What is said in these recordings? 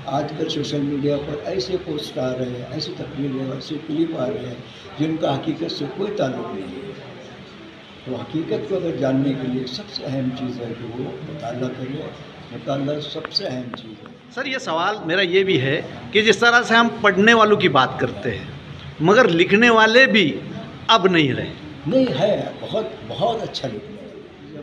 آج کل social media پر ایسے پوسٹ آ رہے ہیں، ایسی تقریریں، ایسے کلپ آ رہے ہیں جن کا حقیقت سے کوئی تعلق نہیں ہے۔ تو حقیقت کو اگر جاننے کے لیے سب سے اہم چیز ہے کہ وہ مطالعہ کرے۔ مطالعہ سب سے اہم چیز ہے۔ سر یہ سوال میرا یہ بھی ہے کہ جس طرح سے ہم پڑھنے والوں کی بات کرتے ہیں مگر لکھنے والے بھی اب نہیں رہے۔ نہیں ہے، بہت اچھا لکھنے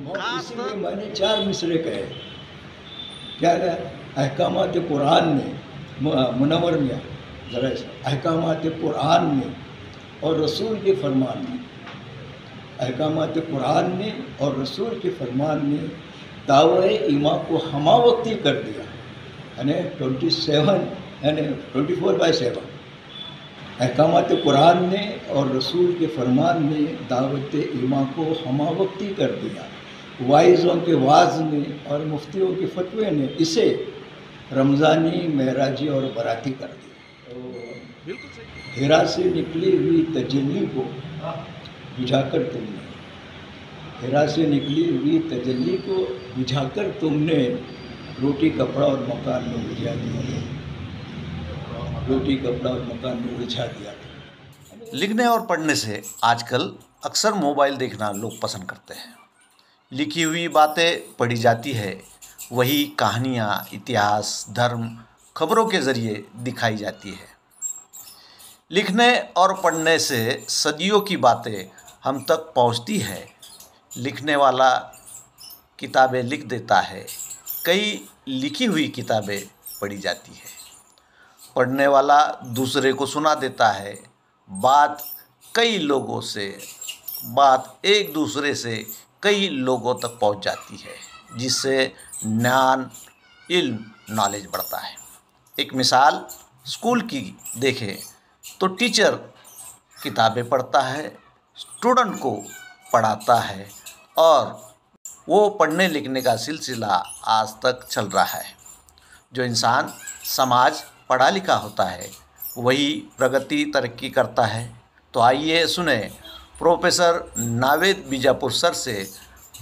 والا، اسی لیے میں نے 4 مصرے کہے۔ کیا ہے؟ احکامات قرآن میں منور میں ذرا احکامات قرآن میں اور رسول کے فرمان میں، احکامات قرآن میں اور رسول کے فرمان میں دعوی ایمان کو ہمہ وقتی کر دیا، یعنی 24/7۔ احکامات قرآن نے اور رسول کے فرمان نے دعوت ایمان کو ہمہ وقتی کر دیا۔ وائزوں کے واعظ نے اور مفتیوں کے فتوے نے اسے رمضانی، معراجی اور براتی کر دیا۔ ہیرا سے نکلی ہوئی تجلی کو بجھا کر تم نے، ہیرا سے نکلی ہوئی تجلی کو بجھا کر تم نے روٹی کپڑا اور مکان میں الجھا دیا، روٹی کپڑا اور مکان میں الجھا دیا۔ لکھنے اور پڑھنے سے آج کل اکثر موبائل دیکھنا لوگ پسند کرتے ہیں۔ لکھی ہوئی باتیں پڑھی جاتی ہے، وہی کہانیاں، اتہاس، دھرم، خبروں کے ذریعے دکھائی جاتی ہے۔ لکھنے اور پڑھنے سے صدیوں کی باتیں ہم تک پہنچتی ہے۔ لکھنے والا کتابیں لکھ دیتا ہے، کئی لکھی ہوئی کتابیں پڑھی جاتی ہے۔ پڑھنے والا دوسرے کو سنا دیتا ہے، بات ایک دوسرے سے کئی لوگوں تک پہنچ جاتی ہے، جس سے نالج بڑھتا ہے۔ ایک مثال اسکول کی دیکھیں تو ٹیچر کتابیں پڑھتا ہے، اسٹوڈنٹ کو پڑھاتا ہے اور وہ پڑھنے لکھنے کا سلسلہ آج تک چل رہا ہے۔ جو انسان سماج پڑھا لکھا ہوتا ہے وہی پرگتی ترقی کرتا ہے۔ تو آئیے سنیں پروفیسر ناوید بیجاپور سر سے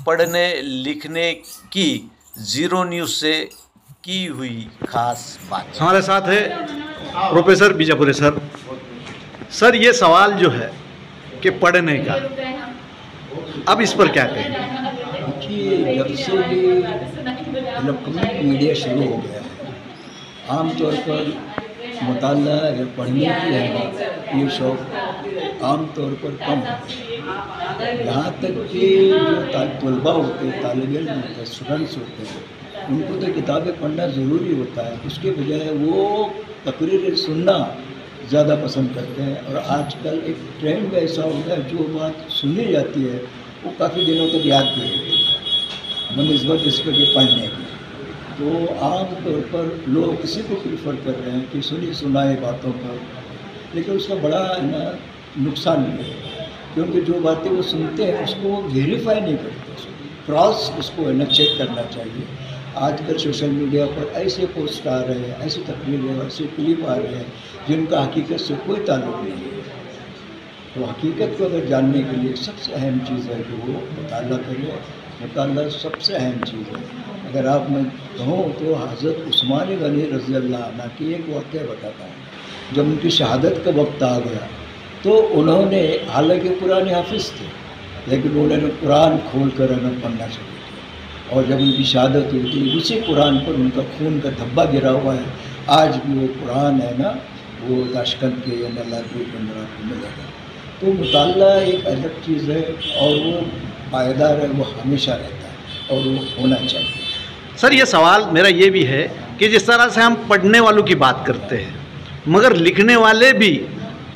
پڑھنے لکھنے کی زیرو نیوز سے کی ہوئی خاص بات۔ ہمارے ساتھ ہے پروفیسر بیجاپور سر۔ سر یہ سوال جو ہے کہ پڑھنے کا، اب اس پر کیا کہیں؟ دیکھیے، جب سے بھی الیکٹرانک میڈیا شروع ہو گیا ہے، عام طور پر مطالعہ یا پڑھنے کی ہے یہ شوق عام طور پر کم ہے۔ یہاں تک کہ جو طلباء ہوتے ہیں، طالب علم ہوتے ہیں، اسٹوڈنٹس ہوتے ہیں، ان کو تو کتابیں پڑھنا ضروری ہوتا ہے، اس کے بجائے وہ تقریریں سننا زیادہ پسند کرتے ہیں۔ اور آج کل ایک ٹرینڈ ایسا ہو گیا ہے، جو بات سنی جاتی ہے وہ کافی دنوں تک یاد بھی رہتی ہے بنسبت اس کے پڑھنے کی۔ تو عام طور پر لوگ اسی کو پریفر کر رہے ہیں کہ سنی سنائے باتوں پر، لیکن اس کا بڑا نقصان بھی ہے، کیونکہ جو باتیں وہ سنتے ہیں اس کو وہ ویریفائی نہیں کرتے، کراس اس کو چیک کرنا چاہیے۔ آج کل سوشل میڈیا پر ایسے پوسٹ آ رہے ہیں، ایسی تقریریں، ایسے کلپ آ رہے ہیں جن کا حقیقت سے کوئی تعلق نہیں ہے۔ تو حقیقت کو اگر جاننے کے لیے سب سے اہم چیز ہے کہ وہ مطالعہ کرے۔ مطالعہ سب سے اہم چیز ہے۔ اگر آپ میں کہوں تو حضرت عثمان غنی رضی اللہ عنہ کی ایک واقعہ بتاتا ہوں۔ جب ان کی شہادت کا وقت آ گیا تو انہوں نے، حالانکہ قرآن حافظ تھے، لیکن انہوں نے قرآن کھول کر پڑھنا شروع کیا، اور جب ان کی شہادت ہوئی تھی اسی قرآن پر ان کا خون کا دھبا گرا ہوا ہے۔ آج بھی وہ قرآن ہے نا، وہ تاشقند کے یا لائبریری کے اندر آپ کو ملے گا۔ تو مطالعہ ایک الگ چیز ہے اور وہ پائیدار ہے، وہ ہمیشہ رہتا ہے اور وہ ہونا چاہیے۔ سر یہ سوال میرا یہ بھی ہے کہ جس طرح سے ہم پڑھنے والوں کی بات کرتے ہیں مگر لکھنے والے بھی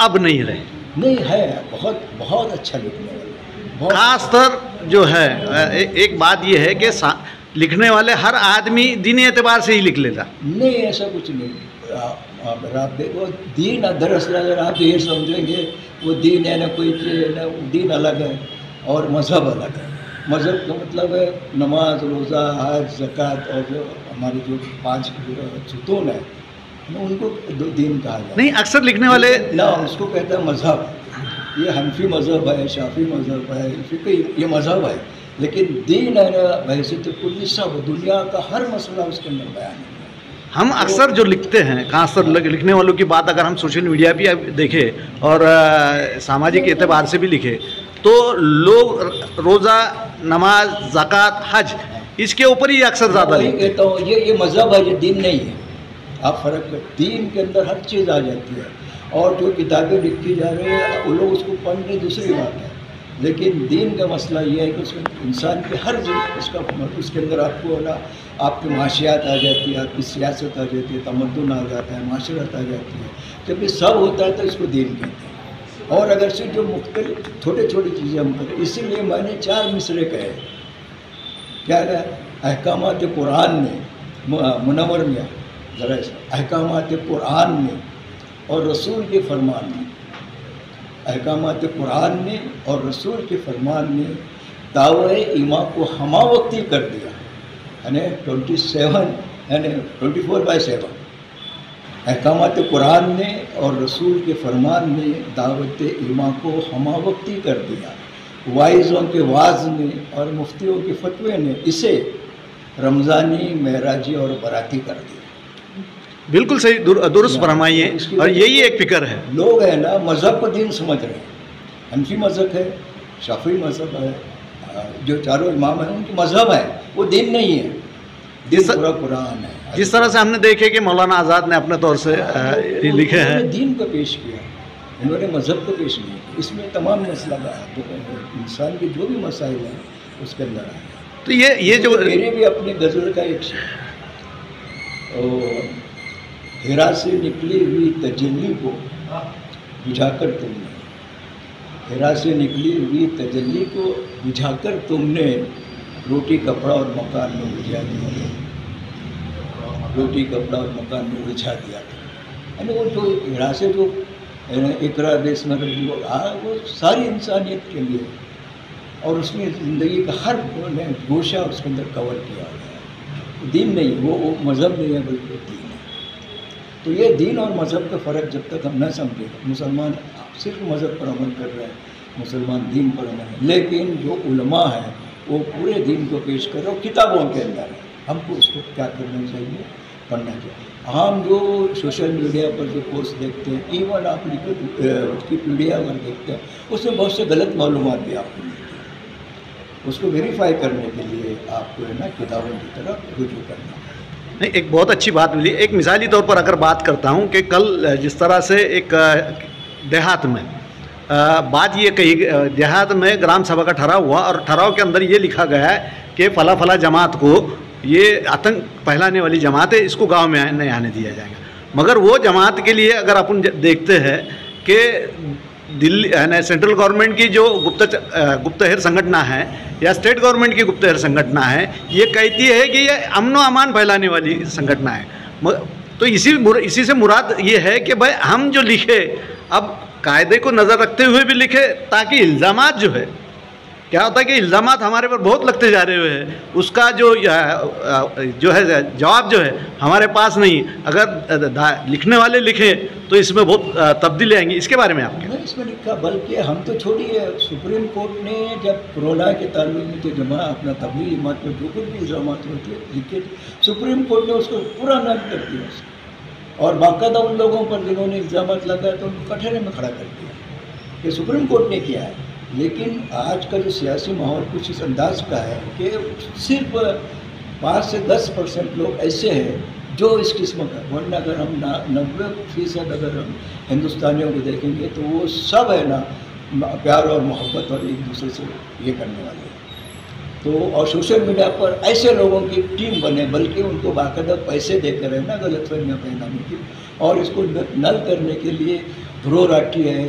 اب نہیں رہے۔ نہیں ہے، بہت اچھا لکھنے والا، خاص طر جو ہے ایک بات یہ ہے کہ لکھنے والے ہر آدمی دینی اعتبار سے ہی لکھ لیتا۔ نہیں، ایسا کچھ نہیں۔ اگر آپ دیکھو دین، دراصل اگر آپ یہ سمجھیں گے وہ دین ہے نا، کوئی چیز ہے نا، دین الگ ہے اور مذہب الگ ہے۔ مذہب کا مطلب ہے نماز، روزہ، حج، زکوٰۃ، اور جو ہماری جو 5 ستون ہیں ان کو دین کہا جاتا ہے۔ نہیں، اکثر لکھنے والے نہ اس کو کہتے ہیں مذہب۔ یہ حنفی مذہب ہے، شافعی مذہب ہے، فقہی، یہ مذہب ہے، لیکن دین ہے نا بحیثیت کلی سب دنیا کا ہر مسئلہ اس کے اندر بیان ہے۔ ہم اکثر جو لکھتے ہیں، خاص طور لکھنے والوں کی بات اگر ہم سوشل میڈیا پہ دیکھیں اور سماجک اعتبار سے بھی لکھیں تو لوگ روزہ، نماز، زکوٰۃ، حج اس کے اوپر ہی اکثر زیادہ وہی لکھتے ہیں۔ کہتا ہوں یہ مذہب ہے، یہ دین نہیں ہے۔ آپ فرق کر، دین کے اندر ہر چیز آ جاتی ہے، اور جو کتابیں لکھی جا رہی ہیں وہ لوگ اس کو پڑھ رہے دوسری بات ہے، لیکن دین کا مسئلہ یہ ہے کہ اس میں انسان کے ہر اس کے اندر آپ کو نا آپ کی معاشیات آ جاتی ہے، آپ کی سیاست آ جاتی ہے، تمدن آ جاتا ہے، معاشرت آ جاتی ہے۔ جب یہ سب ہوتا ہے تو اس کو دین کہتے ہیں۔ اور اگر سے جو مختلف چھوٹی چھوٹی چیزیں ہم کریں، اسی لیے میں نے 4 مصرے کہے، کیا ہے احکامات قرآن میں منور میں ذرا احکامات قرآن میں اور رسول کے فرمان میں، احکامات قرآن نے اور رسول کے فرمان نے دعوی ایمان کو ہمہ وقتی کر دیا، یعنی 24/7 احکامات قرآن نے اور رسول کے فرمان نے دعوت ایمان کو ہمہ وقتی کر دیا، وائزوں کے واز نے اور مفتیوں کے فتوے نے اسے رمضانی، معراجی اور براتی کر دیا۔ بالکل صحیح، درست فرمائیے، اور یہی ایک فکر ہے۔ لوگ ہے نا مذہب کو دین سمجھ رہے ہیں، حنفی مذہب ہے، شافعی مذہب ہے، جو چاروں امام ہیں ان کی مذہب ہے، وہ دین نہیں ہے، دین پورا قرآن ہے۔ جس طرح سے ہم نے دیکھے کہ مولانا آزاد نے اپنے طور سے لکھے ہیں، انہوں نے دین کو پیش کیا، انہوں نے مذہب کو پیش نہیں کیا۔ اس میں تمام مسئلہ انسان کے جو بھی مسائل ہیں اس کے اندر آئے۔ تو یہ جو میرے بھی اپنے غزل کا ایک شعر، ہیرا سے نکلی ہوئی تجلی کو بجھا کر تم نے، ہیرا سے نکلی ہوئی تجلی کو بجھا کر تم نے روٹی کپڑا اور مکان میں الجھا دیا، روٹی کپڑا اور مکان میں الجھا دیا تھا۔ یعنی وہ جو ہیرا سے جو اقرا بسم اللہ وہ ساری انسانیت کے لیے، اور اس میں زندگی کا ہر گوشہ اس کے اندر کور کیا گیا ہے۔ دین نہیں، وہ مذہب نہیں ہے بلکہ دین ہے۔ تو یہ دین اور مذہب کا فرق جب تک ہم نہ سمجھیں، مسلمان صرف مذہب پر عمل کر رہے ہیں، مسلمان دین پر عمل ہے، لیکن جو علماء ہیں وہ پورے دین کو پیش کر رہے ہیں، کتابوں کے اندر ہے۔ ہم کو اس کو کیا کرنا چاہیے؟ پڑھنا چاہیے۔ ہم جو سوشل میڈیا پر جو پوسٹ دیکھتے ہیں، ایون آپ وکیپیڈیا اگر دیکھتے ہیں، اس میں بہت سے غلط معلومات بھی آپ کو ملتی ہیں۔ اس کو ویریفائی کرنے کے لیے آپ کو ہے نا کتابوں کی طرف رجوع کرنا ہے۔ نہیں، ایک بہت اچھی بات ملی۔ ایک مثالی طور پر اگر بات کرتا ہوں کہ کل جس طرح سے ایک دیہات میں بات یہ کہی، دیہات میں گرام سبھا کا ٹھہراؤ ہوا اور ٹھہراؤ کے اندر یہ لکھا گیا ہے کہ فلاں فلاں جماعت کو، یہ آتنک پھیلانے والی جماعت ہے، اس کو گاؤں میں نہیں آنے دیا جائے گا۔ مگر وہ جماعت کے لیے اگر اپن دیکھتے ہیں کہ دلی سینٹرل گورنمنٹ کی جو گپتہر سنگھٹنا ہے یا اسٹیٹ گورنمنٹ کی گپتہر سنگھٹنا ہے، یہ کہتی ہے کہ یہ امن و امان پھیلانے والی سنگھٹنا ہے۔ تو اسی سے مراد یہ ہے کہ بھائی ہم جو لکھے، اب قاعدے کو نظر رکھتے ہوئے بھی لکھے، تاکہ الزامات جو ہے، کیا ہوتا ہے کہ الزامات ہمارے پر بہت لگتے جا رہے ہیں، اس کا جو ہے جواب جو ہے ہمارے پاس نہیں۔ اگر لکھنے والے لکھیں تو اس میں بہت تبدیلی آئیں گی۔ اس کے بارے میں آپ کیا؟ اس میں لکھا، بلکہ ہم تو چھوڑیے، سپریم کورٹ نے جب کورونا کے تعلق میں تو جمع اپنا تبلیغ جماعت میں جو کچھ بھی الزامات ہوتے لکھے، سپریم کورٹ نے اس کو پورا نقد کر دیا اس کو، اور باقاعدہ ان لوگوں پر جنہوں نے الزامات لگائے تو ان کو کٹہرے میں کھڑا کر دیا۔ یہ سپریم کورٹ نے کیا ہے۔ لیکن آج کا جو سیاسی ماحول کچھ اس انداز کا ہے کہ صرف 5 سے 10% لوگ ایسے ہیں جو اس قسم کا، ورنہ اگر ہم 90% اگر ہم ہندوستانیوں کو دیکھیں گے تو وہ سب ہے نا پیار اور محبت اور ایک دوسرے سے یہ کرنے والے ہیں۔ تو اور سوشل میڈیا پر ایسے لوگوں کی ٹیم بنے، بلکہ ان کو باقاعدہ پیسے دے کر ہے نا غلط فہمیاں پھیلانے کی، اور اس کو نل کرنے کے لیے دھرو راٹھی ہے،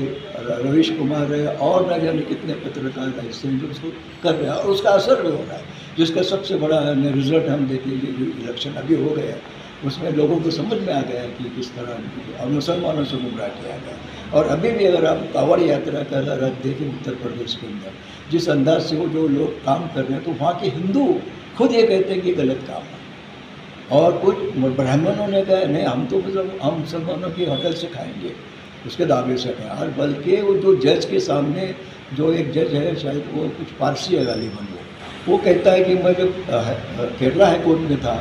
رویش کمار ہے، اور نہ جانے کتنے پترکار ایسے ہیں جو اس کو کر رہے ہیں، اور اس کا اثر بھی ہو رہا ہے، جس کا سب سے بڑا رزلٹ ہم دیکھیں گے جو الیکشن ابھی ہو گیا ہے، اس میں لوگوں کو سمجھ میں آ گیا ہے کہ کس طرح، اور مسلمانوں سے گمراہ کیا گیا۔ اور ابھی بھی اگر آپ کاوڑ یاترا کا اگر آپ دیکھیں اتر پردیش کے اندر جس انداز سے وہ جو لوگ کام کر رہے ہیں، تو وہاں کے ہندو خود یہ کہتے ہیں کہ غلط کام ہے، اور کچھ برہمنوں نے کہا نہیں ہم تو ہم مسلمانوں کی ہوٹل سے کھائیں گے، اس کے دعوے سے ہیں۔ اور بلکہ وہ جو جج کے سامنے جو ایک جج ہے، شاید وہ کچھ پارسی ہے غالباً، وہ کہتا ہے کہ میں جب کیرلا ہائی کورٹ میں تھا